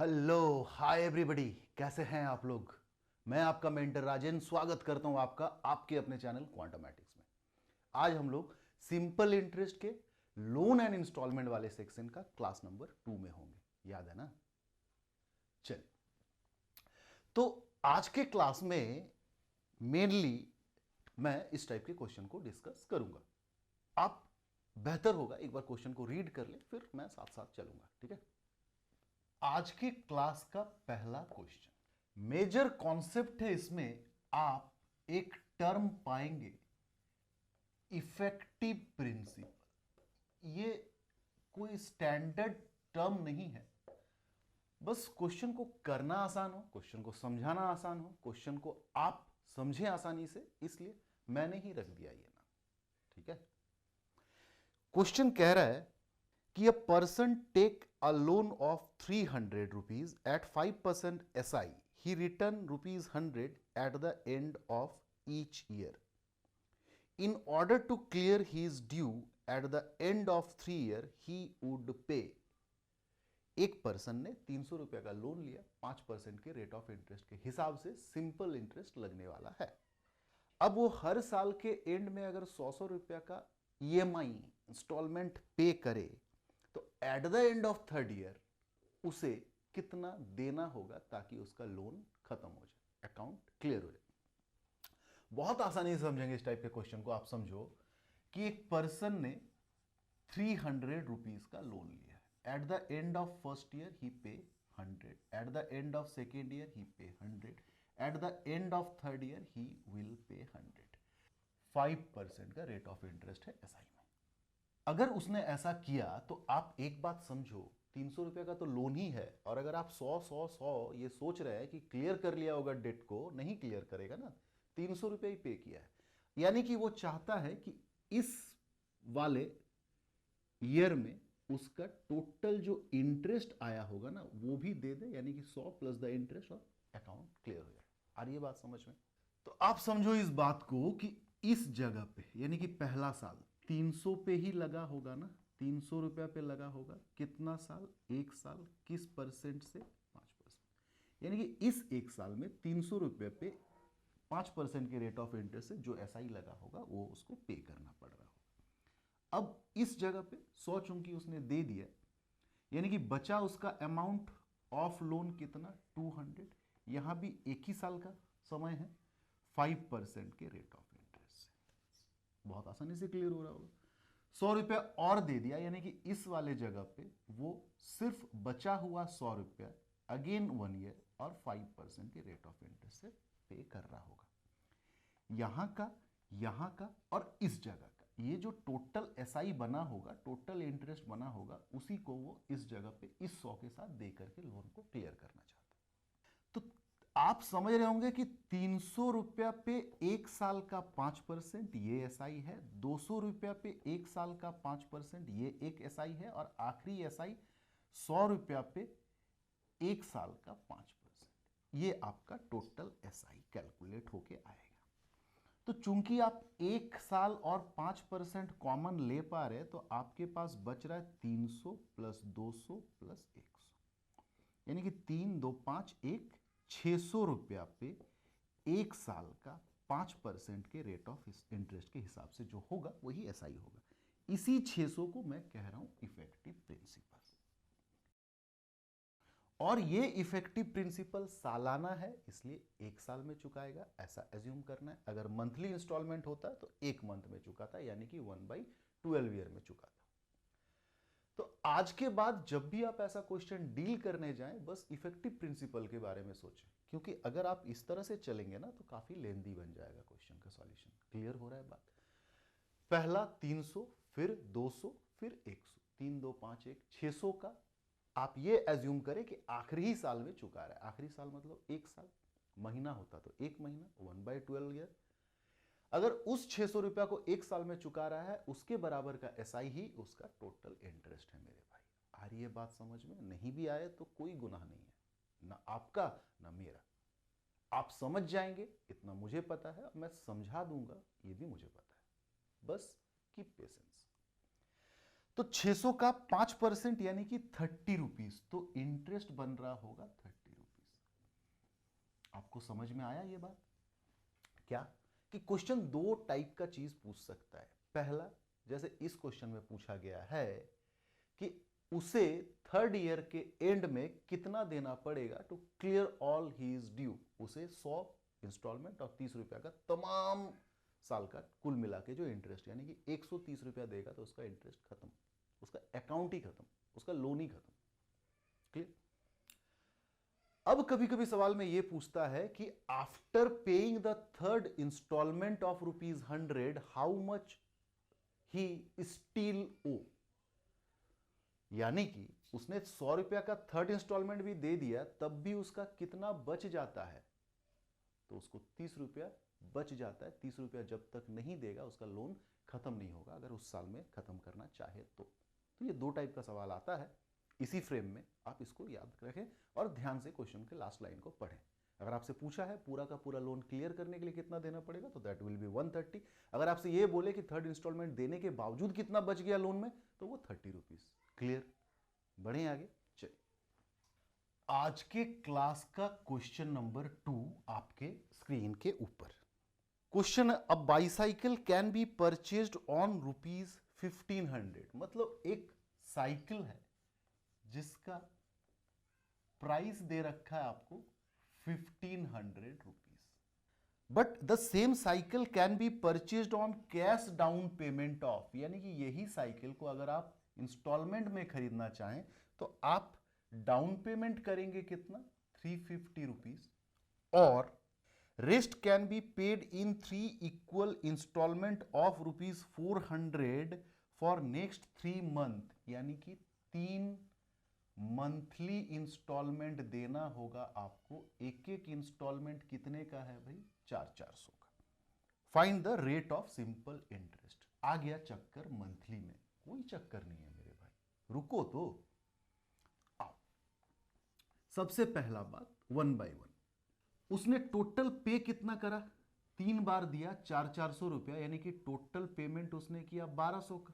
Hello hi everybody, कैसे हैं आप लोग। मैं आपका मेंटर राजेन स्वागत करता हूं आपका आपके अपने चैनल क्वांटमैटिक्स में। आज हम लोग सिंपल इंटरेस्ट के लोन एंड इंस्टॉलमेंट वाले सेक्शन का क्लास नंबर 2 में होंगे, याद है ना। चलिए, तो आज के क्लास में मेनली मैं इस टाइप के क्वेश्चन को डिस्कस करूंगा। आप बेहतर होगा एक बार क्वेश्चन को रीड कर ले, फिर मैं साथ साथ चलूंगा, ठीक है। आज के क्लास का पहला क्वेश्चन मेजर कॉन्सेप्ट है। इसमें आप एक टर्म पाएंगे, इफेक्टिव प्रिंसिपल। ये कोई स्टैंडर्ड टर्म नहीं है, बस क्वेश्चन को करना आसान हो, क्वेश्चन को समझाना आसान हो, क्वेश्चन को आप समझें आसानी से, इसलिए मैंने ही रख दिया ये नाम, ठीक है। क्वेश्चन कह रहा है कि a person take a loan of 300 rupees at 5% SI. He return rupees 100 at the end of each year. In order to clear his due at the end of 3 year, he would pay. एक person ने 300 रुपए का loan लिया, 5% के rate of interest के हिसाब से, simple interest लगने वाला है। अब वो हर साल के एंड में अगर 100 रुपया का EMI इंस्टॉलमेंट पे करे तो eight the end of third year उसे कितना देना होगा ताकि उसका लोन खत्म हो जाए, अकाउंट क्लियर हो जाए। बहुत आसानी से समझेंगे इस टाइप के क्वेश्चन को। आप समझो कि एक पर्सन ने 300 रुपीज का लोन लिया है। At the end of first year he pay 100, at the end of second year he pay 100, at the end of third year he will pay 100। 5% का रेट ऑफ इंटरेस्ट है SI में। अगर उसने ऐसा किया तो आप एक बात समझो, 300 रुपए का तो लोन ही है, और अगर आप 100 ये सोच रहे हैं कि क्लियर कर लिया होगा डेट को, नहीं क्लियर करेगा ना, 300 रुपए ही पे किया है। यानी कि वो चाहता है कि इस वाले ईयर में उसका टोटल जो इंटरेस्ट आया होगा ना वो भी दे दे, यानी कि 100 प्लस द इंटरेस्ट, और अकाउंट क्लियर हो जाए। आ रही है बात समझ में। तो आप समझो इस बात को कि इस जगह पे, यानी कि पहला साल 300 पे ही लगा होगा ना, 300 रुपया पे लगा होगा। कितना साल? एक साल। किस परसेंट से? 5%। यानी कि इस एक साल में 300 रुपये पे 5% के रेट ऑफ इंटरेस्ट से जो SI लगा होगा वो उसको पे करना पड़ रहा होगा। अब इस जगह पे 100 चूंकि उसने दे दिया, यानी कि बचा उसका अमाउंट ऑफ लोन कितना? 200। यहां भी एक ही साल का समय है, 5% के रेट ऑफ इंटरेस्ट से। बहुत आसानी से क्लियर हो रहा होगा। 100 रुपया और दे दिया, यानी कि इस वाले जगह पे वो सिर्फ बचा हुआ 100 रुपया अगेन 1 ईयर और 5% के रेट ऑफ इंटरेस्ट से पे कर रहा होगा। यहां का और इस जगह का ये जो टोटल SI बना होगा, टोटल इंटरेस्ट बना होगा, उसी को वो इस जगह पे इस 100 के साथ दे करके लोन को क्लियर करना चाहता है। तो आप समझ रहे होंगे कि 300 रुपया पे एक साल का 5% ये SI है, 200 रुपया पे एक साल का 5% ये एक SI है, और आखिरी SI 100 रुपया पे एक साल का 5%। ये आपका टोटल SI कैलकुलेट होके आएगा। तो चूंकि आप एक साल और 5% कॉमन ले पा रहे, तो आपके पास बच रहा है 300 प्लस 200 प्लस 100, यानी कि 3 2 5 1 600 रुपया पे एक साल का 5% के रेट ऑफ इंटरेस्ट के हिसाब से जो होगा वही SI होगा। इसी 600 को मैं कह रहा हूं इफेक्टिव प्रिंसिपल। और ये इफेक्टिव प्रिंसिपल सालाना है, इसलिए एक साल में चुकाएगा, ऐसा एज्यूम करना है। अगर मंथली इंस्टॉलमेंट होता तो एक मंथ में चुकाता, यानी कि 1/12 ईयर में चुकाता। तो आज के बाद जब भी आप ऐसा क्वेश्चन डील करने जाएं, बस इफेक्टिव प्रिंसिपल के बारे में सोचें, क्योंकि अगर आप इस तरह से चलेंगे ना तो काफी लेंदी बन जाएगा क्वेश्चन का सॉल्यूशन। क्लियर हो रहा है बात? पहला 300, फिर 200, फिर 100, 3 2 5 1 600 का आप ये एज्यूम करें कि आखिरी ही साल में चुका रहा है। आखिरी साल मतलब एक साल, महीना होता तो एक महीना, 1/12 ईयर। अगर उस 600 रुपया को एक साल में चुका रहा है, उसके बराबर का SI ही उसका टोटल इंटरेस्ट है मेरे भाई। आ रही है बात समझ में? नहीं भी आए तो कोई गुनाह नहीं है, ना आपका ना मेरा। आप समझ जाएंगे इतना मुझे पता है, मैं समझा दूंगा ये भी मुझे पता है। बस कीप पेशेंस। तो 600 का 5% यानी कि 30 रुपीज, तो इंटरेस्ट बन रहा होगा 30 रुपीज। आपको समझ में आया ये बात? क्या कि क्वेश्चन दो टाइप का चीज पूछ सकता है। पहला, जैसे इस क्वेश्चन में पूछा गया है कि उसे थर्ड ईयर के एंड में कितना देना पड़ेगा to clear all his due. उसे 100 इंस्टॉलमेंट और 30 रुपया का तमाम साल का कुल मिला के जो इंटरेस्ट, यानी कि 130 रुपया देगा तो उसका इंटरेस्ट खत्म, उसका अकाउंट ही खत्म, उसका लोन ही खत्म। क्लियर? अब कभी कभी सवाल में यह पूछता है कि after paying the third instalment of ₹100 how much he still owe. यानी कि उसने 100 रुपया का थर्ड इंस्टॉलमेंट भी दे दिया, तब भी उसका कितना बच जाता है? तो उसको 30 रुपया बच जाता है। 30 रुपया जब तक नहीं देगा उसका लोन खत्म नहीं होगा, अगर उस साल में खत्म करना चाहे तो ये दो टाइप का सवाल आता है। इसी फ्रेम में आप इसको याद रखें और ध्यान से क्वेश्चन के लास्ट लाइन को पढ़ें। अगर आपसे पूछा है पूरा का पूरा लोन क्लियर करने के लिए कितना देना पड़ेगा, तो दैट विल बी 130। अगर आपसे ये बोले कि थर्ड इंस्टॉलमेंट देने के बावजूद कितना बच गया लोन में, तो वो 30 रुपीज। क्लियर? बढ़े आगे। चलिए, आज के क्लास का क्वेश्चन नंबर 2 आपके स्क्रीन के ऊपर। Question, a bicycle can be purchased on ₹1500। मतलब एक साइकिल है जिसका प्राइस दे रखा है आपको 1500 rupees, but the same cycle can be purchased on cash down payment of. यानी कि यही साइकिल को अगर आप इंस्टॉलमेंट में खरीदना चाहें तो आप डाउन पेमेंट करेंगे कितना? 350 रुपीज, और rest can be paid in 3 equal instalment of ₹400 for next 3 month. यानी कि 3 मंथली इंस्टॉलमेंट देना होगा आपको। एक एक इंस्टॉलमेंट कितने का है भाई? 400 का। Find the rate of simple interest. आ गया चक्कर मंथली में? कोई चक्कर नहीं है मेरे भाई, रुको तो। आओ, सबसे पहला बात 1 बाय 1। उसने टोटल पे कितना करा? 3 बार दिया 400 रुपया, यानी कि टोटल पेमेंट उसने किया 1200 का।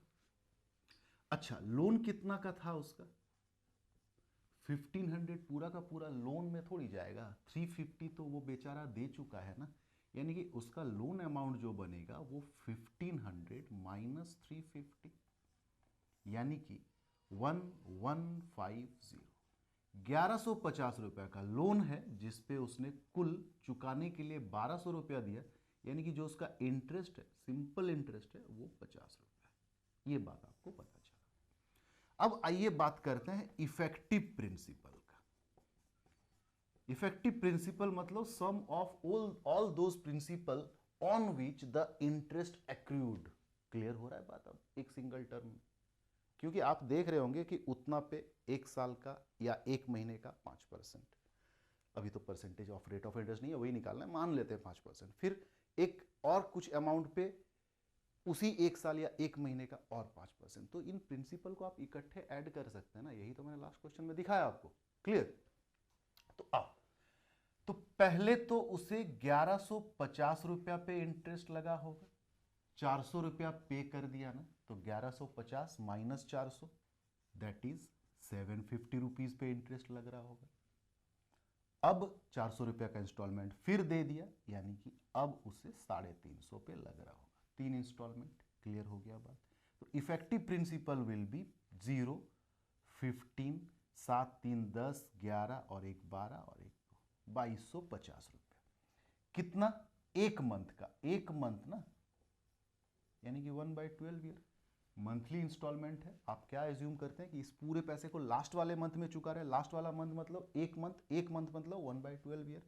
अच्छा, लोन कितना का था उसका? 1500। पूरा का पूरा लोन में थोड़ी जाएगा, 350 तो वो बेचारा दे चुका है ना। यानी कि उसका लोन अमाउंट जो बनेगा वो 1500 माइनस 350, यानी कि 1150। 1150 रुपया का लोन है जिसपे उसने कुल चुकाने के लिए 1200 रुपया दिया, यानी कि जो उसका इंटरेस्ट है, सिंपल इंटरेस्ट है, वो 50 रुपया है। ये बात आपको पता चला। अब आइए बात करते हैं इफेक्टिव प्रिंसिपल का। इफेक्टिव प्रिंसिपल मतलब sum of all those principal on which the interest accrued. Clear हो रहा है बात अब एक सिंगल टर्म में? क्योंकि आप देख रहे होंगे कि उतना पे एक साल का या एक महीने का 5%, अभी तो percentage of rate of interest नहीं है, वही निकालना है, मान लेते हैं 5%। फिर एक और कुछ अमाउंट पे उसी एक साल या एक महीने का और 5%। तो इन प्रिंसिपल को आप इकट्ठे ऐड कर सकते हैं ना, यही तो मैंने लास्ट क्वेश्चन में दिखाया आपको। क्लियर? तो आप तो पहले तो उसे 1150 रुपया पे इंटरेस्ट लगा होगा, 400 रुपया पे कर दिया ना, तो 1150 माइनस 400 दैट इज 750 रुपीज पे इंटरेस्ट लग रहा होगा। अब 400 रुपया का इंस्टॉलमेंट फिर दे दिया, यानी कि अब उसे 350 पे लग रहा होगा। 3 इंस्टॉलमेंट। क्लियर हो गया बात? तो इफेक्टिव प्रिंसिपल विल बी 0, 15, 7 3 10 11 और 1 12 और 1 2, 2250 रुपया। कितना? एक मंथ का। एक मंथ ना, यानी कि 1/12 ईयर मंथली इंस्टॉलमेंट है। आप क्या एज्यूम करते हैं कि इस पूरे पैसे को लास्ट वाले मंथ में चुका रहे? लास्ट वाला मंथ मतलब एक मंथ, एक मंथ मतलब 1/12 ईयर।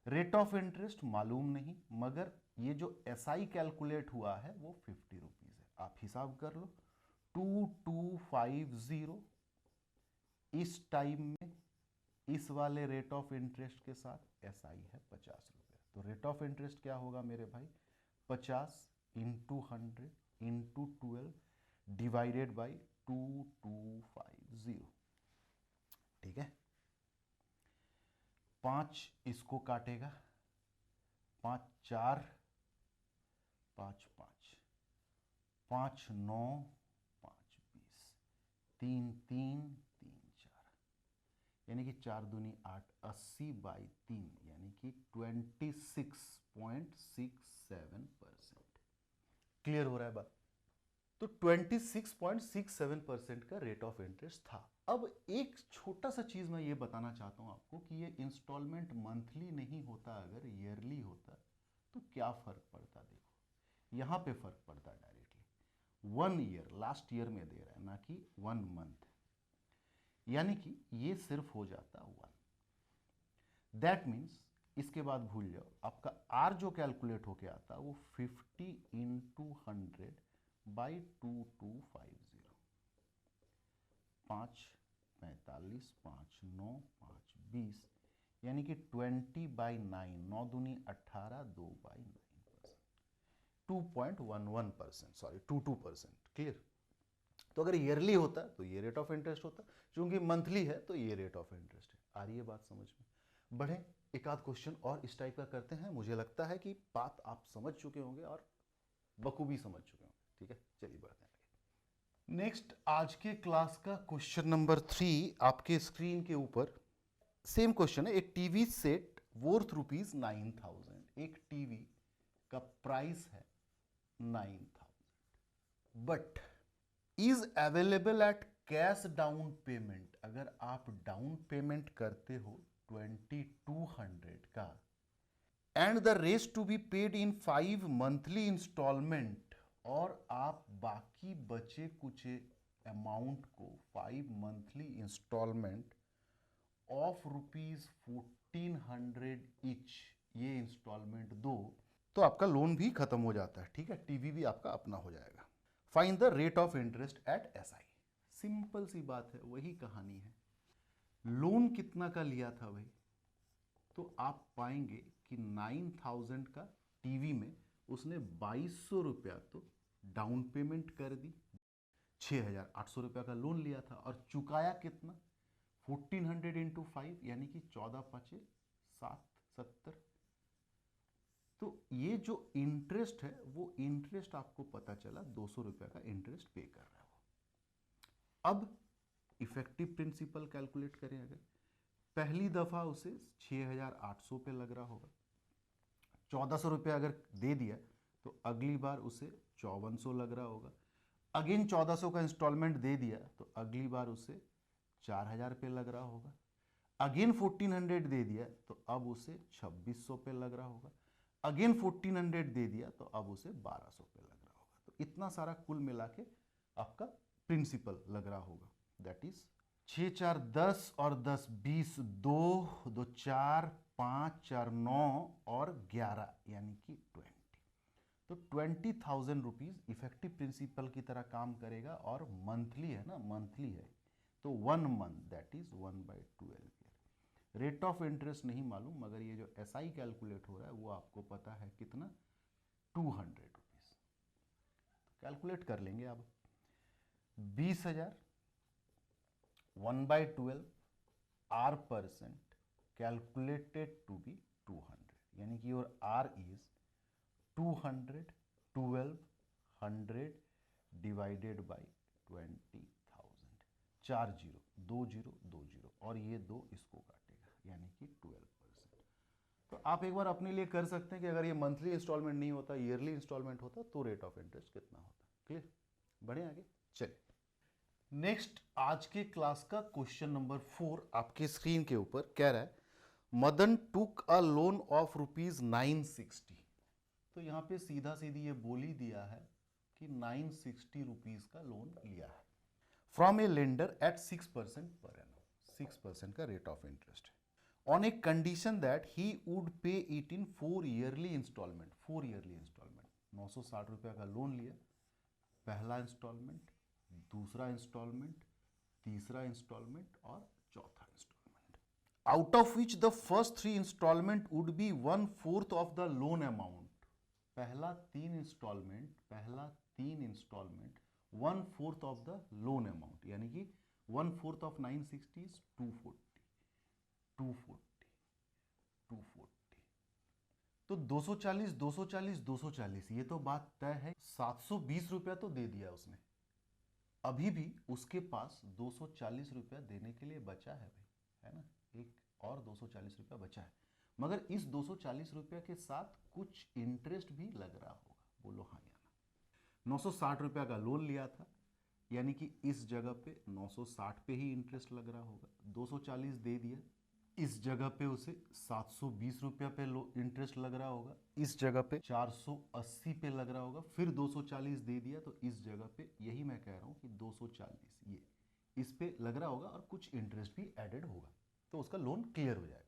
रेट ऑफ इंटरेस्ट मालूम नहीं, मगर ये जो SI कैलकुलेट हुआ है वो 50 रुपीज है। आप हिसाब कर लो, 2250 इस टाइम में इस वाले रेट ऑफ इंटरेस्ट के साथ SI है 50 रुपये। तो रेट ऑफ इंटरेस्ट क्या होगा मेरे भाई? 50 इंटू 100 इंटू 12 डिवाइडेड बाई 2250। ठीक है? 5 इसको काटेगा, 5 4 5 5 5 9 5 3 3 3 4 यानी कि 4 दूनी 8, 80 बाई 3 यानी कि 26.67%। क्लियर हो रहा है बात? तो 26.67% का रेट ऑफ इंटरेस्ट था। अब एक छोटा सा चीज मैं ये बताना चाहता हूं आपको कि ये इंस्टॉलमेंट मंथली नहीं होता, अगर ईयरली होता तो क्या फर्क पड़ता। देखो यहां पे फर्क पड़ता डायरेक्टली। 1 ईयर लास्ट ईयर में दे रहा है ना कि 1 मंथ, यानी कि ये सिर्फ हो जाता 1। दैट मीन्स इसके बाद भूल जाओ, आपका आर जो कैलकुलेट होके आता वो 50 इंटू 100 बाई 2250। 5 45 5 9 5 20 यानी कि 20 बाई 9, 9 दूनी 18, 2 बाई 9%, 2.11%, सॉरी 22%। क्लियर? तो अगर ईयरली होता तो ये रेट ऑफ इंटरेस्ट होता, क्योंकि मंथली है तो ये रेट ऑफ इंटरेस्ट है। आ रही है बात समझ में? बढ़े एक आध क्वेश्चन और इस टाइप का करते हैं। मुझे लगता है कि बात आप समझ चुके होंगे और बखूबी समझ चुके होंगे। ठीक है, चलिए बढ़ते हैं आगे। नेक्स्ट आज के क्लास का क्वेश्चन नंबर 3 आपके स्क्रीन के ऊपर सेम क्वेश्चन है। एक टीवी सेट वर्थ ₹9,000। एक टीवी का प्राइस है 9,000 but is available at cash down payment. अगर आप डाउन पेमेंट करते हो 2200 का and the rest to be paid in 5 monthly instalment, और आप बाकी बचे कुछ अमाउंट को 5 मंथली इंस्टॉलमेंट ऑफ ₹1400 ईच, ये इंस्टॉलमेंट दो तो आपका लोन भी खत्म हो जाता है। ठीक है, टीवी भी आपका अपना हो जाएगा। Find the rate of interest at SI. Simple सी बात है, वही कहानी है। लोन कितना का लिया था भाई, तो आप पाएंगे कि 9,000 का टीवी में उसने 2200 रुपया तो डाउन पेमेंट कर दी, 6,800 रुपया का लोन लिया था और चुकाया कितना, 1400 इंटू 5 यानी कि 14 5 7 70। तो ये जो इंटरेस्ट है वो इंटरेस्ट आपको पता चला 200 रुपया का इंटरेस्ट पे कर रहा है वो। अब इफेक्टिव प्रिंसिपल कैलकुलेट करें, अगर पहली दफा उसे 6,800 पे लग रहा होगा, 1,400 रुपया अगर दे दिया तो अगली बार उसे 5,400 लग रहा होगा। अगेन 1,400 का इंस्टॉलमेंट दे दिया तो अगली बार उसे 4,000 पे लग रहा होगा। अगेन 1,400 दे दिया तो अब उसे 2,600 पे लग रहा होगा। अगेन 1,400 दे दिया तो अब उसे 1,200 पे लग रहा होगा। तो इतना सारा कुल मिला के आपका प्रिंसिपल लग रहा होगा। दैट इज 6 4 10 और 10 20, 2 2 4 5 4 9 और 11 यानी कि 20। तो 20,000 रुपीज इफेक्टिव प्रिंसिपल की तरह काम करेगा और मंथली है ना, मंथली है तो 1 month that is 1/12 year. Rate of interest नहीं मालूम, मगर ये जो एसआई कैलकुलेट हो रहा है वो आपको पता है कितना, 200 रुपीज। कैलकुलेट कर लेंगे अब। 20,000 1/12 R percent calculated to be 200, यानी कि your R is 200 1,200 divided by 20,000। 4 zero 2 zero 2 zero और ये 2 इसको काटेगा यानी कि 12%। तो आप एक बार अपने लिए कर सकते हैं कि अगर ये मंथली इंस्टॉलमेंट नहीं होता, ईयरली इंस्टॉलमेंट होता तो रेट ऑफ इंटरेस्ट कितना होता। क्लियर? बढ़े आगे चलिए। नेक्स्ट आज के क्लास का क्वेश्चन नंबर 4 आपके स्क्रीन के ऊपर कह रहा है मदन टुक अ लोन ऑफ ₹960। तो यहां पे सीधा सीधी ये बोल ही दिया है कि 960 रुपीज का लोन लिया है फ्रॉम ए लेंडर एट 6% पर एनम। 6% का रेट ऑफ इंटरेस्ट है on a condition that he would pay it in 4 yearly instalment. 4 yearly instalment, 960 रुपया का लोन लिया, पहला इंस्टॉलमेंट, दूसरा इंस्टॉलमेंट, तीसरा इंस्टॉलमेंट और चौथा instalment, out of which the first 3 instalment would be 1/4 of the loan amount. पहला 3 instalment 1/4 of the loan amount, यानी कि 1/4 ऑफ 960 इज 240। 240 240 तो 240 240 240, ये तो बात तय है। 720 रुपया तो दे दिया उसने, अभी भी उसके पास 240 रुपया देने के लिए बचा है भाई, है ना, एक और 240 रुपया बचा है, मगर इस 240 रुपया के साथ कुछ इंटरेस्ट भी लग रहा होगा, बोलो हाँ या ना। 960 रुपया का लोन लिया था, यानी कि इस जगह पे 960 पे ही इंटरेस्ट लग रहा होगा, 240 दे दिया, इस जगह पे उसे 720 रुपया पे इंटरेस्ट लग रहा होगा, इस जगह पे 480 पे लग रहा होगा, फिर 240 दे दिया, तो इस जगह पे यही मैं कह रहा हूं कि 240 ये इस पे लग रहा होगा और कुछ इंटरेस्ट भी एडेड होगा, तो उसका लोन क्लियर हो जाएगा।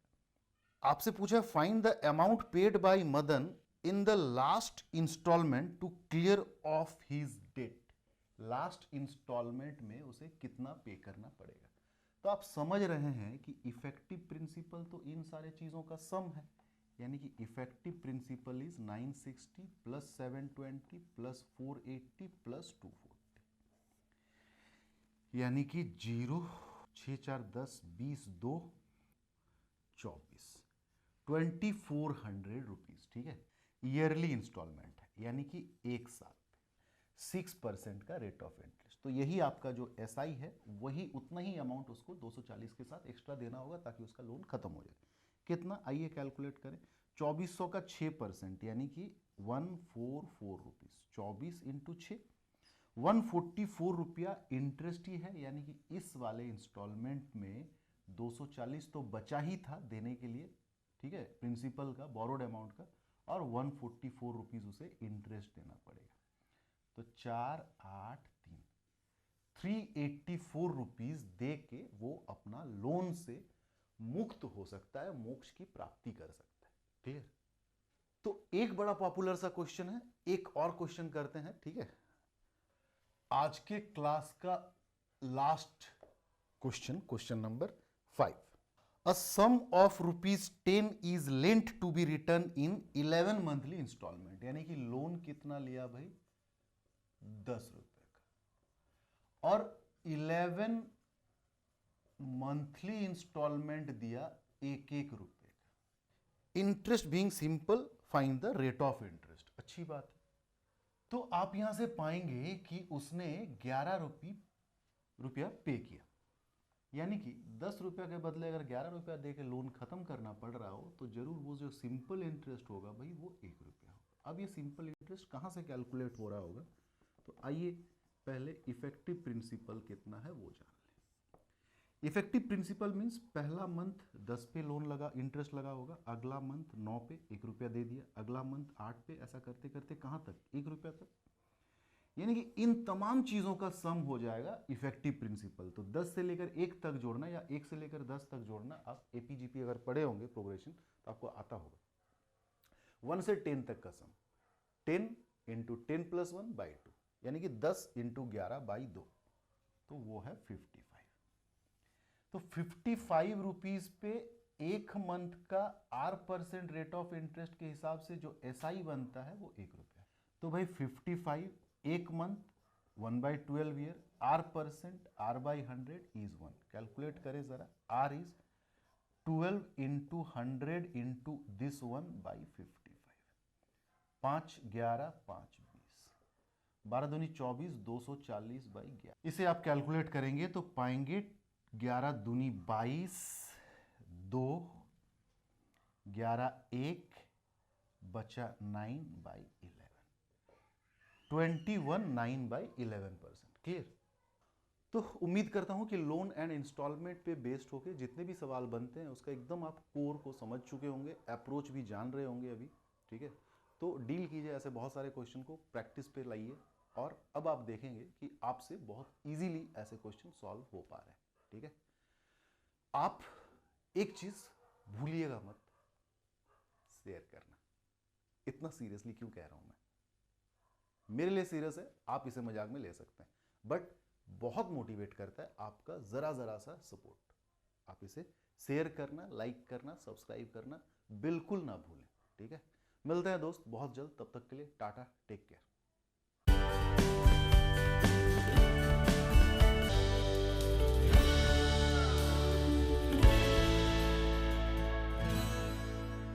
आपसे पूछा find the amount paid by Madan in the last instalment to clear off his debt. Last instalment में उसे कितना पे करना पड़ेगा। तो आप समझ रहे हैं कि इफेक्टिव प्रिंसिपल तो इन सारे चीजों का सम है, यानी कि effective principal is 960 plus 720 plus 480 plus 240, यानी कि 0 6 4 10 20 2 24 2400 रुपीज, ठीक है। ईयरली इंस्टॉलमेंट है, यानी कि एक साल पे 6% का रेट ऑफ इंटरेस्ट। तो यही आपका जो एसआई है वही उतना ही अमाउंट उसको 240 के साथ एक्स्ट्रा देना होगा ताकि उसका लोन खत्म हो जाए। कितना, आइए कैलकुलेट करें। 2400 का 6% यानी कि 144 रुपीज, 24 इंटू 6 144 रुपया इंटरेस्ट ही है, यानी कि इस वाले इंस्टॉलमेंट में 240 तो बचा ही था देने के लिए, ठीक है, प्रिंसिपल का बोरोड अमाउंट का, और 144 रुपीज उसे इंटरेस्ट देना पड़ेगा। तो 4 8 3 384 रुपीज दे के वो अपना लोन से मुक्त हो सकता है, मोक्ष की प्राप्ति कर सकता है। क्लियर। तो एक बड़ा पॉपुलर सा क्वेश्चन है, एक और क्वेश्चन करते हैं, ठीक है, आज के क्लास का last question, question number 5। A sum of ₹10 is lent to be returned in 11 monthly installment, यानी कि लोन कितना लिया भाई, 10 रुपए का, और 11 मंथली इंस्टॉलमेंट दिया 1-1 रुपए का। Interest being simple, find the rate of interest. अच्छी बात है। तो आप यहां से पाएंगे कि उसने 11 रुपया पे किया, यानी कि 10 रुपया के बदले अगर 11 रुपया दे के लोन खत्म करना पड़ रहा हो तो जरूर वो जो सिंपल इंटरेस्ट होगा भाई वो 1 रुपया होगा। अब ये सिंपल इंटरेस्ट कहाँ से कैलकुलेट हो रहा होगा, तो आइए पहले इफेक्टिव प्रिंसिपल कितना है वो जान लें। इफेक्टिव प्रिंसिपल मीन्स पहला मंथ 10 पे लोन लगा, इंटरेस्ट लगा होगा, अगला मंथ 9 पे 1 रुपया दे दिया, अगला मंथ 8 पे, ऐसा करते करते कहाँ तक, 1 रुपया तक, यानी कि इन तमाम चीजों का सम हो जाएगा इफेक्टिव प्रिंसिपल। तो 10 से लेकर 1 तक जोड़ना या 1 से लेकर 10 तक जोड़ना, आप एपीजीपी अगर पढ़े होंगे प्रोग्रेशन तो आपको आता होगा। 1 से 10 तक का सम 10 इंटू 10 प्लस 1 बाई 2, यानी कि 10 इंटू 11 बाई 2, तो वो है 55। तो 55 रुपीज पे एक मंथ का R% रेट ऑफ इंटरेस्ट के हिसाब से जो एसआई बनता है वो 1 रुपया। तो भाई 55 एक month 1/12 year, R% R/100 is 1। Calculate करें जरा, R is 12 into 100 into this 1/55, 5 11 5 20, 12 दूनी 24, 240/11। इसे आप कैलकुलेट करेंगे तो पाएंगे 11 दूनी 22, 2 11 1 बचा 9/11, 21 9/11%। क्लियर। तो उम्मीद करता हूं कि लोन एंड इंस्टॉलमेंट पे बेस्ड होके जितने भी सवाल बनते हैं उसका एकदम आप कोर को समझ चुके होंगे, अप्रोच भी जान रहे होंगे अभी, ठीक है। तो डील कीजिए ऐसे बहुत सारे क्वेश्चन को, प्रैक्टिस पे लाइए, और अब आप देखेंगे कि आपसे बहुत इजीली ऐसे क्वेश्चन सॉल्व हो पा रहे हैं, ठीक है। आप एक चीज भूलिएगा मत, शेयर करना। इतना सीरियसली क्यों कह रहा हूं मैं, मेरे लिए सीरियस है, आप इसे मजाक में ले सकते हैं, बट बहुत मोटिवेट करता है आपका जरा जरा सा सपोर्ट। आप इसे शेयर करना, लाइक करना, सब्सक्राइब करना बिल्कुल ना भूलें, ठीक है। मिलते हैं दोस्त बहुत जल्द, तब तक के लिए टाटा, टेक केयर।